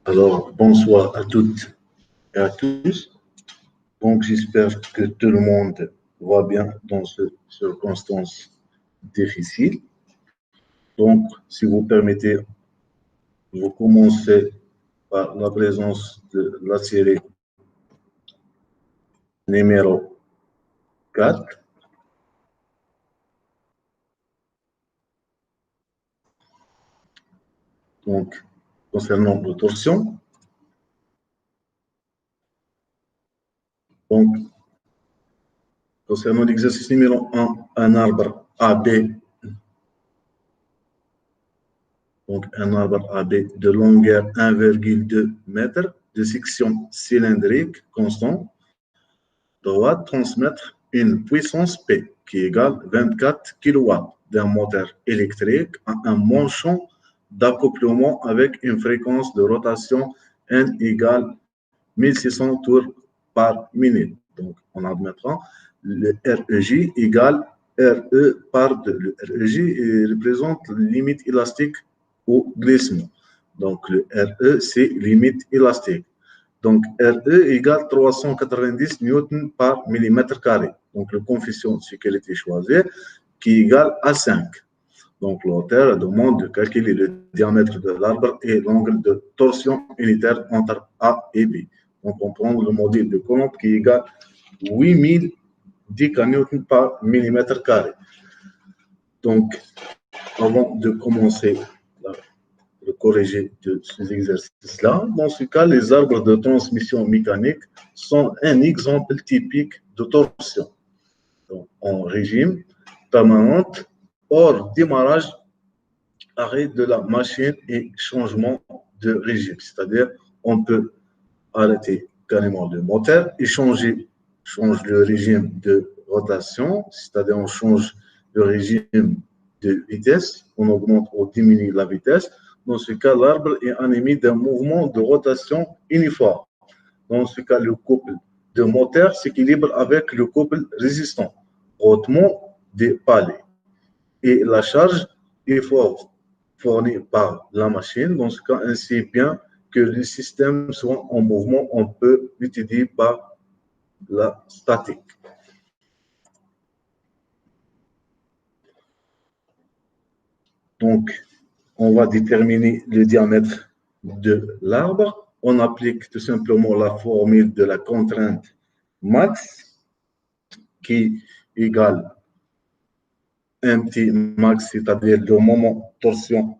Alors, bonsoir à toutes et à tous. Donc, j'espère que tout le monde va bien dans ces circonstances difficiles. Donc, si vous permettez, vous commencez par la présence de la série numéro 4. Donc, concernant la torsion. Donc, concernant l'exercice numéro 1, un arbre AB. Donc, un arbre AB de longueur 1,2 m, de section cylindrique constant, doit transmettre une puissance P qui égale 24 kW d'un moteur électrique à un manchon d'accouplement avec une fréquence de rotation N égale 1600 tours par minute. Donc, on admettra le REJ égale RE par 2. Le REJ représente la limite élastique au glissement. Donc, le RE, c'est limite élastique. Donc, RE égale 390 newtons par millimètre carré. Donc, le coefficient de sécurité choisi qui est égal à 5. Donc, l'auteur demande de calculer le diamètre de l'arbre et l'angle de torsion unitaire entre A et B. Donc, on prend le modèle de Coulomb qui est égal à 8010 newtons par millimètre carré. Donc, avant de commencer le corriger de ces exercices-là, dans ce cas, les arbres de transmission mécanique sont un exemple typique de torsion. Donc, en régime permanent, hors démarrage, arrêt de la machine et changement de régime. C'est-à-dire, on peut arrêter carrément le moteur et change le régime de rotation, c'est-à-dire on change le régime de vitesse, on augmente ou diminue la vitesse. Dans ce cas, l'arbre est animé d'un mouvement de rotation uniforme. Dans ce cas, le couple de moteur s'équilibre avec le couple résistant, hautement des palets. Et la charge est fournie par la machine. Dans ce cas, ainsi bien que le système soit en mouvement, on peut l'étudier par la statique. Donc, on va déterminer le diamètre de l'arbre. On applique tout simplement la formule de la contrainte max qui égale MT max, c'est-à-dire le moment torsion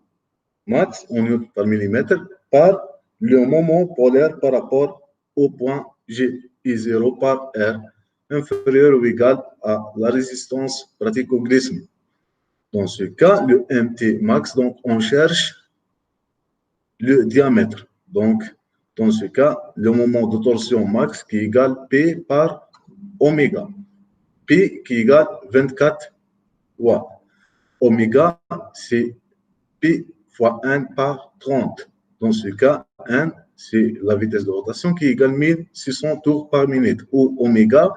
max en newton par millimètre, par le moment polaire par rapport au point G, I0 par R, inférieur ou égal à la résistance pratique au glissement. Dans ce cas, le MT max, donc on cherche le diamètre. Donc, dans ce cas, le moment de torsion max qui égale P par oméga. P qui égale 24 watts. Oméga, c'est P fois 1 par 30. Dans ce cas, 1, c'est la vitesse de rotation qui égale 1600 tours par minute, ou oméga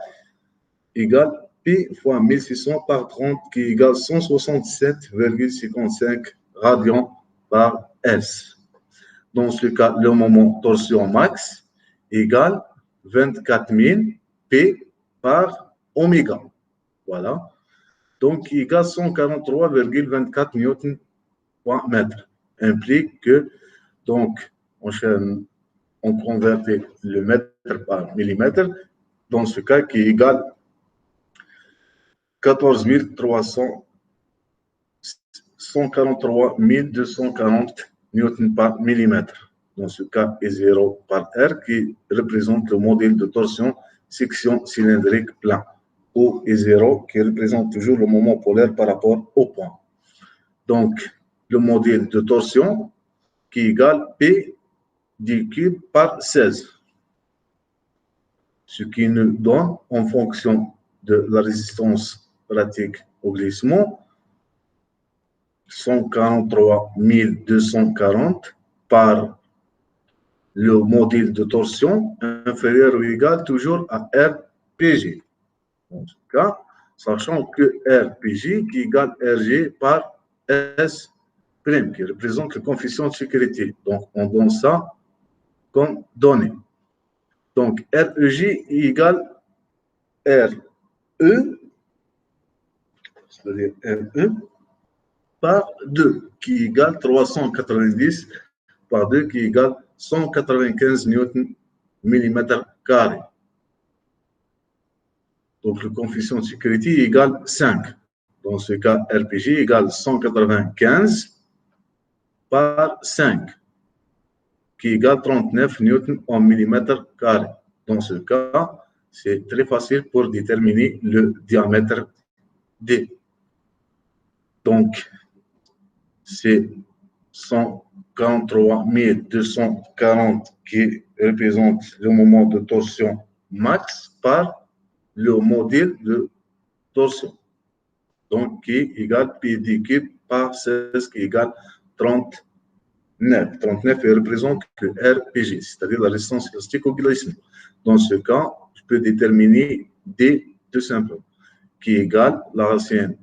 égale P fois 1600 par 30 qui égale 167,55 radians par S. Dans ce cas, le moment torsion max égale 24 000 P par oméga. Voilà. Donc, il égale 143,24 newtons par mètre. Implique que, donc, on convertit le mètre par millimètre, dans ce cas qui égale 143 240 newtons par millimètre. Dans ce cas, E0 par R qui représente le modèle de torsion section cylindrique plein. Ou E0 qui représente toujours le moment polaire par rapport au point. Donc, le modèle de torsion qui égale P du cube par 16. Ce qui nous donne, en fonction de la résistance pratique au glissement, 143 240 par le modèle de torsion inférieur ou égal toujours à RPG. En tout cas, sachant que RPG qui égale RG par S' qui représente le coefficient de sécurité. Donc, on donne ça comme donnée. Donc, REJ égale RE, c'est-à-dire RE, par 2, qui égale 390 par 2, qui égale 195 newtons millimètre carré. Donc, le coefficient de sécurité égale 5. Dans ce cas, RPG égale 195 par 5, qui égale 39 newtons en millimètre carré. Dans ce cas, c'est très facile pour déterminer le diamètre D. Donc, c'est 143 240 qui représente le moment de torsion max par le modèle de torsion. Donc, qui est égal PD par 16 qui est égal 39. 39 représente le RPG, c'est-à-dire la résistance élastique au glissement. Dans ce cas, je peux déterminer D tout simplement, qui est égal la racine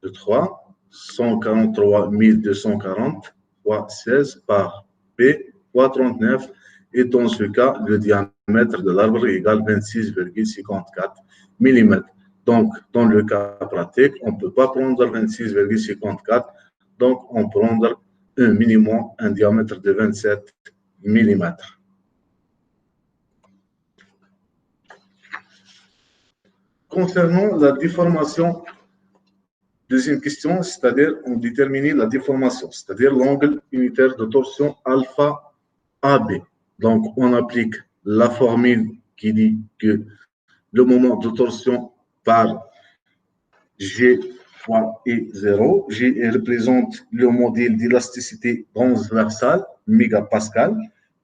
de 3, 143 240 fois 16 par P fois 39. Et dans ce cas, le diamètre de l'arbre est égal à 26,54 mm. Donc, dans le cas pratique, on ne peut pas prendre 26,54. Donc, on prend un minimum, un diamètre de 27 mm. Concernant la déformation, deuxième question, c'est-à-dire on détermine la déformation, c'est-à-dire l'angle unitaire de torsion alpha AB. Donc, on applique la formule qui dit que le moment de torsion par G fois E0. G représente le modèle d'élasticité transversale, mégapascal,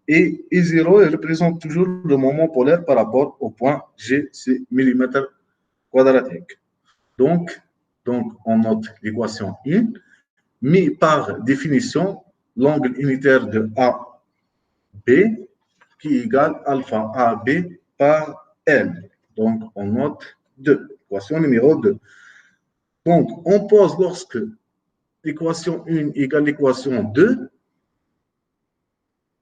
et E0 représente toujours le moment polaire par rapport au point G, c'est millimètre quadratique. Donc, on note l'équation 1, mais par définition, l'angle unitaire de AB qui est égal alpha AB par L. Donc, on note 2, équation numéro 2. Donc, on pose lorsque l'équation 1 égale l'équation 2,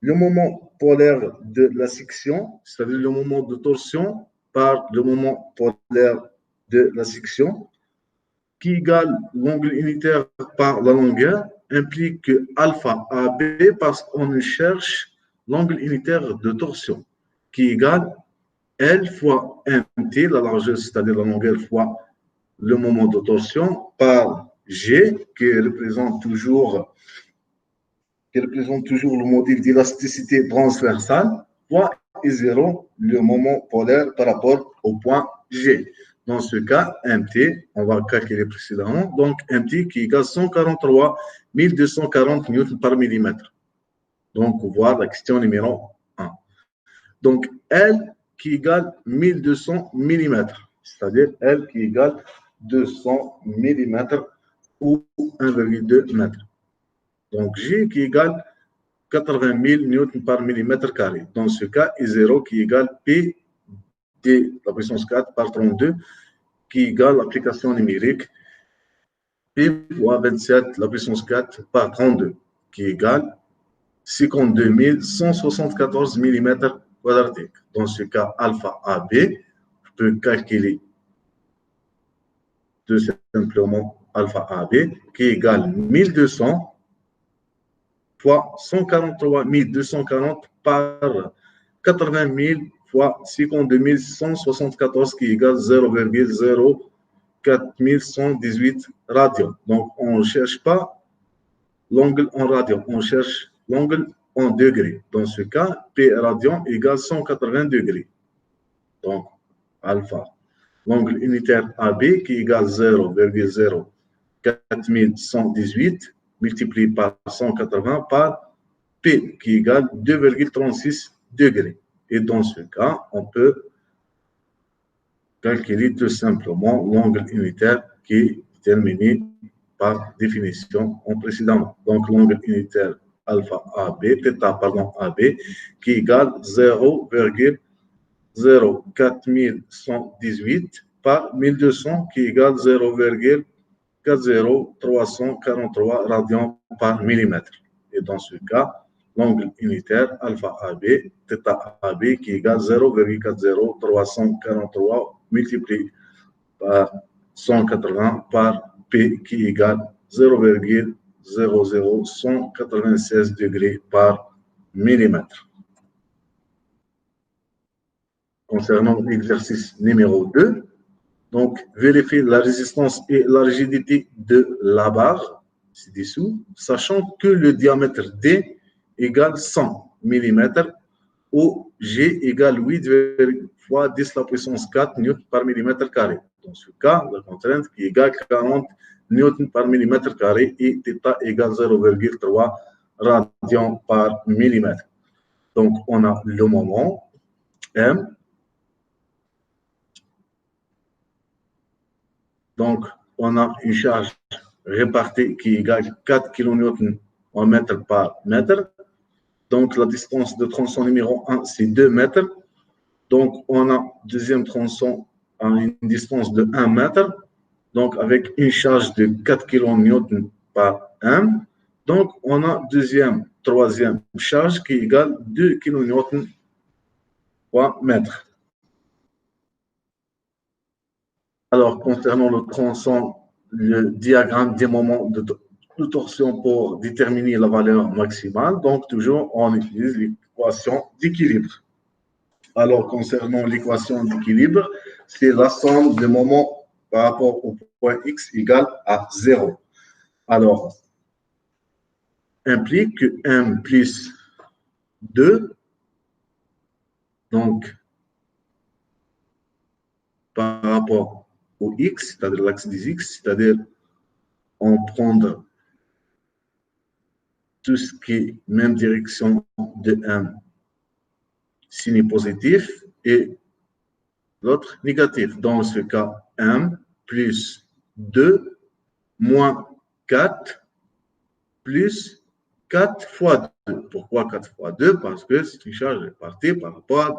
le moment polaire de la section, c'est-à-dire le moment de torsion par le moment polaire de la section, qui égale l'angle unitaire par la longueur, implique que alpha AB, parce qu'on cherche l'angle unitaire de torsion, qui égale L fois MT, la largeur, c'est-à-dire la longueur fois le moment de torsion, par G, qui représente toujours le modèle d'élasticité transversale, fois I0, le moment polaire par rapport au point G. Dans ce cas, MT, on va calculer précédemment, donc MT qui égale 143 240 newtons par millimètre. Donc, voir la question numéro 1. Donc, L qui égale 1200 mm, c'est-à-dire L qui égale 200 mm ou 1,2 m. Donc, G qui égale 80 000 newtons par millimètre carré. Dans ce cas, I0 qui égale P de la puissance 4 par 32, qui égale l'application numérique P fois 27 la puissance 4 par 32, qui égale 52 174 mm quadratiques. Dans ce cas, alpha AB, je peux calculer tout simplement alpha AB, qui égale 1200 fois 143 240 par 80 000 fois 52 174 qui égale 0,04118 radians. Donc, on ne cherche pas l'angle en radians, on cherche l'angle en degrés. Dans ce cas, P radian égale 180 degrés. Donc, alpha. L'angle unitaire AB qui égale 0,04118 multiplié par 180 par P qui égale 2,36 degrés. Et dans ce cas, on peut calculer tout simplement l'angle unitaire qui est déterminé par définition en précédemment. Donc, l'angle unitaire alpha AB, θ, pardon, AB, qui égale 0,04118 par 1200, qui égale 0,40343 radians par millimètre. Et dans ce cas, l'angle unitaire alpha AB, θ AB qui égale 0,40343 multiplié par 180 par P qui égale 0,00196 degrés par millimètre. Concernant l'exercice numéro 2, donc vérifier la résistance et la rigidité de la barre ci-dessous, sachant que le diamètre D égale 100 mm ou G égale 8 fois 10 la puissance 4 newtons par millimètre carré. Dans ce cas, la contrainte qui égale 40 newtons par millimètre carré et θ égale 0,3 radians par millimètre. Donc, on a le moment M. Donc, on a une charge répartie qui égale 4 kN en mètre par mètre. Donc, la distance de tronçon numéro 1, c'est 2 mètres. Donc, on a deuxième tronçon à une distance de 1 mètre. Donc, avec une charge de 4 kN par M. Donc, on a troisième charge qui égale 2 kN par mètre. Alors, concernant le tronçon, le diagramme des moments de torsion pour déterminer la valeur maximale, donc toujours on utilise l'équation d'équilibre. Alors, concernant l'équation d'équilibre, c'est la somme des moments par rapport au point X égale à 0. Alors, implique que M plus 2, donc par rapport au X, c'est-à-dire l'axe des X, c'est-à-dire on prend tout ce qui est même direction de M, signe positif, et l'autre négatif. Dans ce cas, M plus 2 moins 4 plus 4 fois 2. Pourquoi 4 fois 2? Parce que c'est une charge répartie par rapport à 2.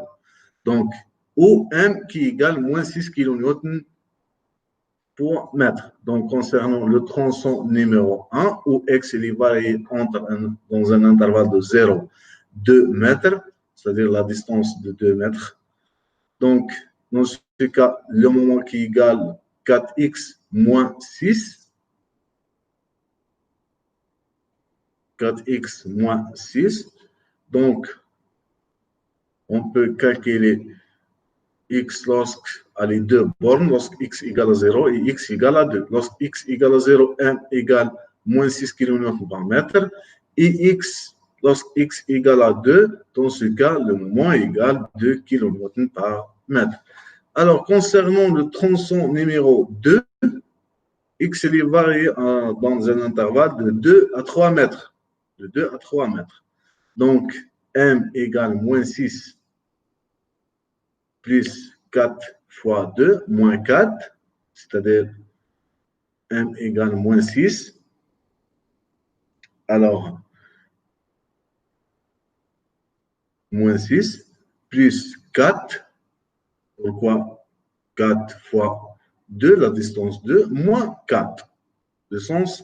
Donc, ou M qui égale moins 6 kN pour mètre. Donc, concernant le tronçon numéro 1, où X est varié dans un intervalle de 0, 2 mètres, c'est-à-dire la distance de 2 mètres. Donc, dans ce cas, le moment qui égale 4x moins 6, 4x moins 6, donc on peut calculer x lorsque à les deux bornes, lorsque x égale à 0 et x égale à 2. Lorsque x égale à 0, m égale moins 6 kN par mètre, et x, lorsque x égale à 2, dans ce cas, le moment égale 2 kN par mètre. Alors, concernant le tronçon numéro 2, x est varié dans un intervalle de 2 à 3 mètres. De 2 à 3 mètres. Donc, m égale moins 6 plus 4 fois 2, moins 4, c'est-à-dire m égale moins 6. Alors, moins 6 plus 4, pourquoi 4 fois 2, la distance 2, moins 4, le sens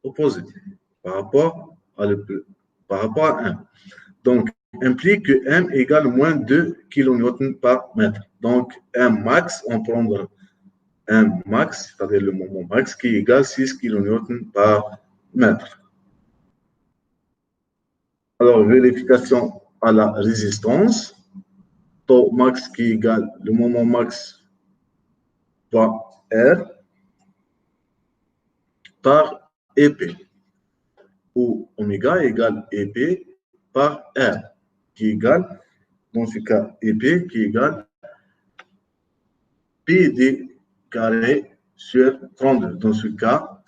opposé par rapport à 1. Donc, implique que m égale moins 2 kN par mètre. Donc, m max, on prendra M max, c'est-à-dire le moment max, qui est égal à 6 kN par mètre. Alors, vérification à la résistance. Taux max qui est égal le moment max par R par EP, où oméga égale EP par R, qui est égal, dans ce cas, EP qui est égal PD carré sur 32. Dans ce cas,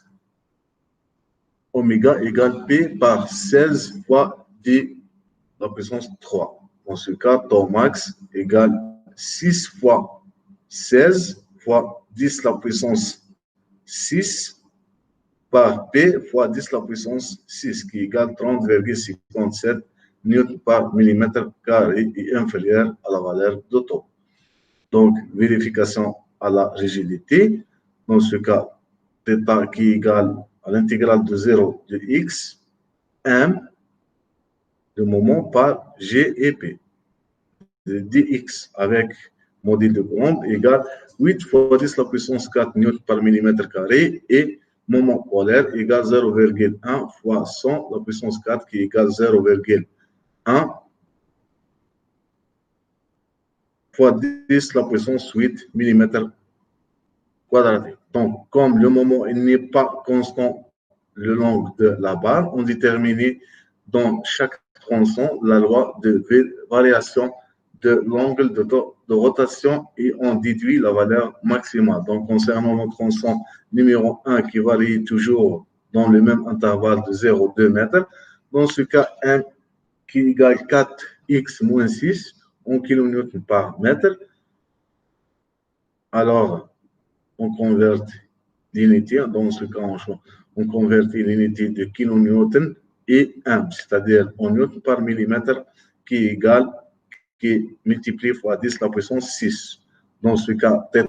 oméga égale P par 16 fois D la puissance 3. Dans ce cas, taux max égale 6 fois 16 fois 10 la puissance 6 par P fois 10 la puissance 6, qui égale 30,57 newtons par millimètre carré et inférieur à la valeur de taux. Donc, vérification à la rigidité. Dans ce cas, θ qui est égal à l'intégrale de 0 de x, m de moment par G et P. Dx avec module de Coulomb égale 8 fois 10 la puissance 4 newtons par millimètre carré et moment polaire égale 0,1 fois 100 la puissance 4 qui égale 0,1 fois 10 la puissance 8 mm quadratique. Donc, comme le moment n'est pas constant le long de la barre, on détermine dans chaque tronçon la loi de variation de l'angle de rotation et on déduit la valeur maximale. Donc, concernant le tronçon numéro 1 qui varie toujours dans le même intervalle de 0,2 mètres, dans ce cas, 1 qui égale 4x moins 6 en kN par mètre, alors on convertit l'unité, dans ce cas, on convertit l'unité de kilonewton et 1, c'est-à-dire en newton par millimètre, qui multiplie fois 10 la puissance 6. Dans ce cas, θ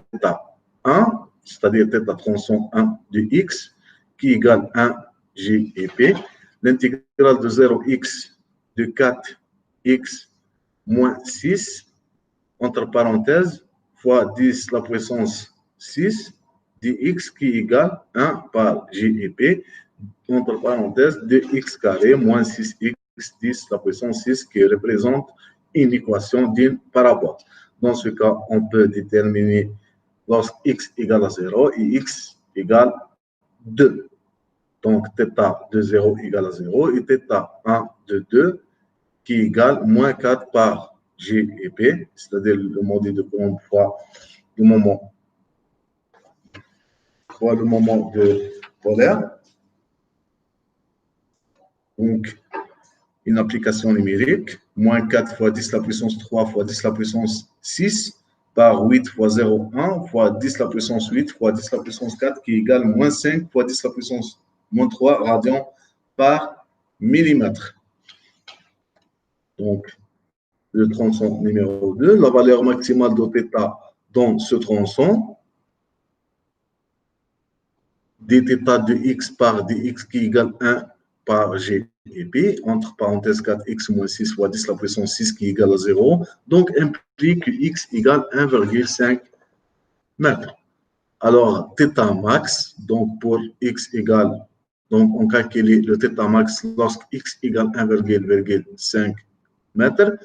1, c'est-à-dire θ tronçon 1 de x, qui égale 1 G et P. L'intégrale de 0x de 4x moins 6, entre parenthèses, fois 10 la puissance 6 dx qui égale 1 par G et P, entre parenthèses, 2x carré moins 6x 10 la puissance 6 qui représente une équation d'une parabole. Dans ce cas, on peut déterminer lorsque x égale à 0 et x égale 2. Donc, θ de 0 égale à 0 et θ 1 de 2 qui égale moins 4 par G et P, c'est-à-dire le module de Coulomb fois le moment de polaire. Donc, une application numérique, moins 4 fois 10 la puissance 3 fois 10 la puissance 6 par 8 fois 0,1 fois 10 la puissance 8 fois 10 la puissance 4 qui égale moins 5 fois 10 la puissance moins 3 radians par millimètre. Donc, le tronçon numéro 2, la valeur maximale de θ dans ce tronçon, dθ de x par dx qui égale 1 par g et p, entre parenthèses 4x moins 6 fois 10 la puissance 6 qui égale à 0, donc implique que x égale 1,5 mètres. Alors, θ max, donc pour x égale, donc on calcule le θ max lorsque x égale 1,5 mètres,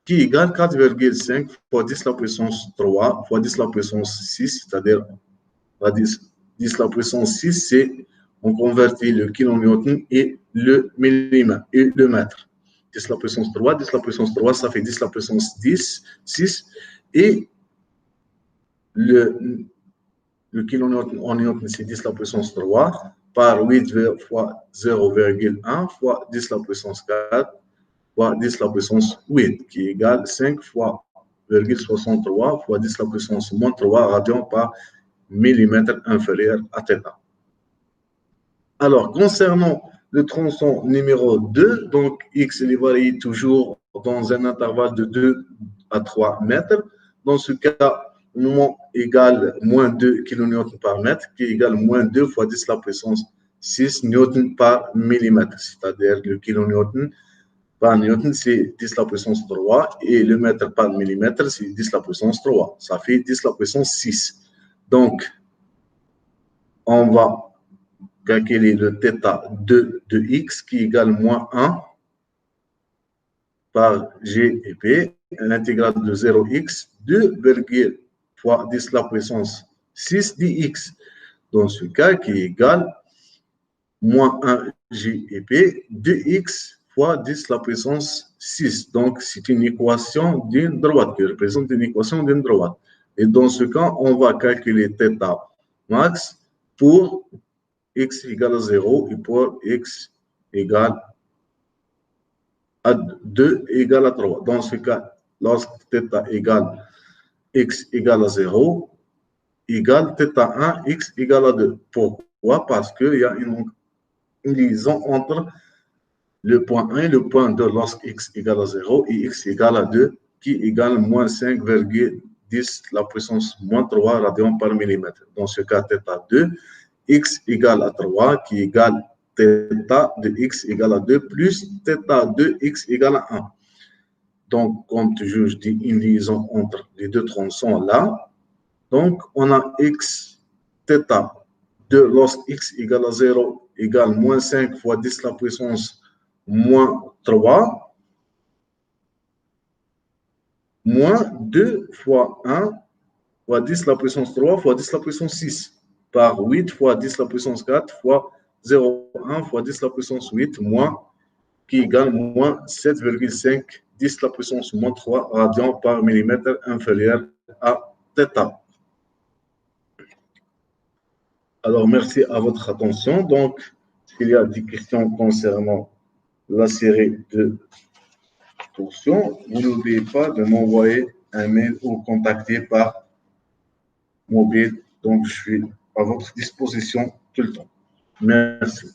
qui égale 4,5 fois 10 la puissance 3 fois 10 la puissance 6, c'est-à-dire 10 la puissance 6, c'est on convertit le kilonewton et le millimètre et le mètre. 10 la puissance 3, 10 la puissance 3, ça fait 10 la puissance 10, 6, et le kilonewton en newton, c'est 10 la puissance 3 par 8 fois 0,1 fois 10 la puissance 4 fois 10 la puissance 8, qui égale 5 fois 0,63 fois 10 la puissance moins 3 radians par millimètre inférieur à θ. Alors, concernant le tronçon numéro 2, donc x il varie toujours dans un intervalle de 2 à 3 mètres. Dans ce cas, le moment égale moins 2 kN par mètre, qui égale moins 2 fois 10 la puissance 6 newton par millimètre, c'est-à-dire le kilonewton par newton, c'est 10 la puissance 3, et le mètre par millimètre, c'est 10 la puissance 3. Ça fait 10 la puissance 6. Donc, on va calculer le θ2 de x qui égale moins 1 par g et p, l'intégrale de 0x, 2 fois 10 la puissance 6 dx. Dans ce cas, qui égale moins 1 g et p, 2x fois 10 la puissance 6. Donc, c'est une équation d'une droite, qui représente une équation d'une droite. Et dans ce cas, on va calculer θ max pour x égale à 0 et pour x égale à 2 égale à 3. Dans ce cas, lorsque θ égale x égale à 0, égale θ1, x égale à 2. Pourquoi? Parce qu'il y a une liaison entre le point 1 et le point 2 lorsque x égale à 0 et x égale à 2 qui égale moins 5,10 la puissance moins 3 radians par millimètre. Dans ce cas, θ2, x égale à 3 qui égale θ de x égale à 2 plus θ de x égale à 1. Donc, quand je dis une liaison entre les deux tronçons là, donc on a x θ de lorsque x égale à 0 égale moins 5 fois 10 la puissance moins 3, moins 2 fois 1 fois 10 la puissance 3 fois 10 la puissance 6 par 8 fois 10 la puissance 4 fois 0,1 fois 10 la puissance 8 moins qui égale moins 7,5 10 la puissance moins 3 radians par millimètre inférieur à θ. Alors, merci à votre attention. Donc, s'il y a des questions concernant la série de portions, vous n'oubliez pas de m'envoyer un mail ou contacter par mobile. Donc, je suis à votre disposition tout le temps. Merci.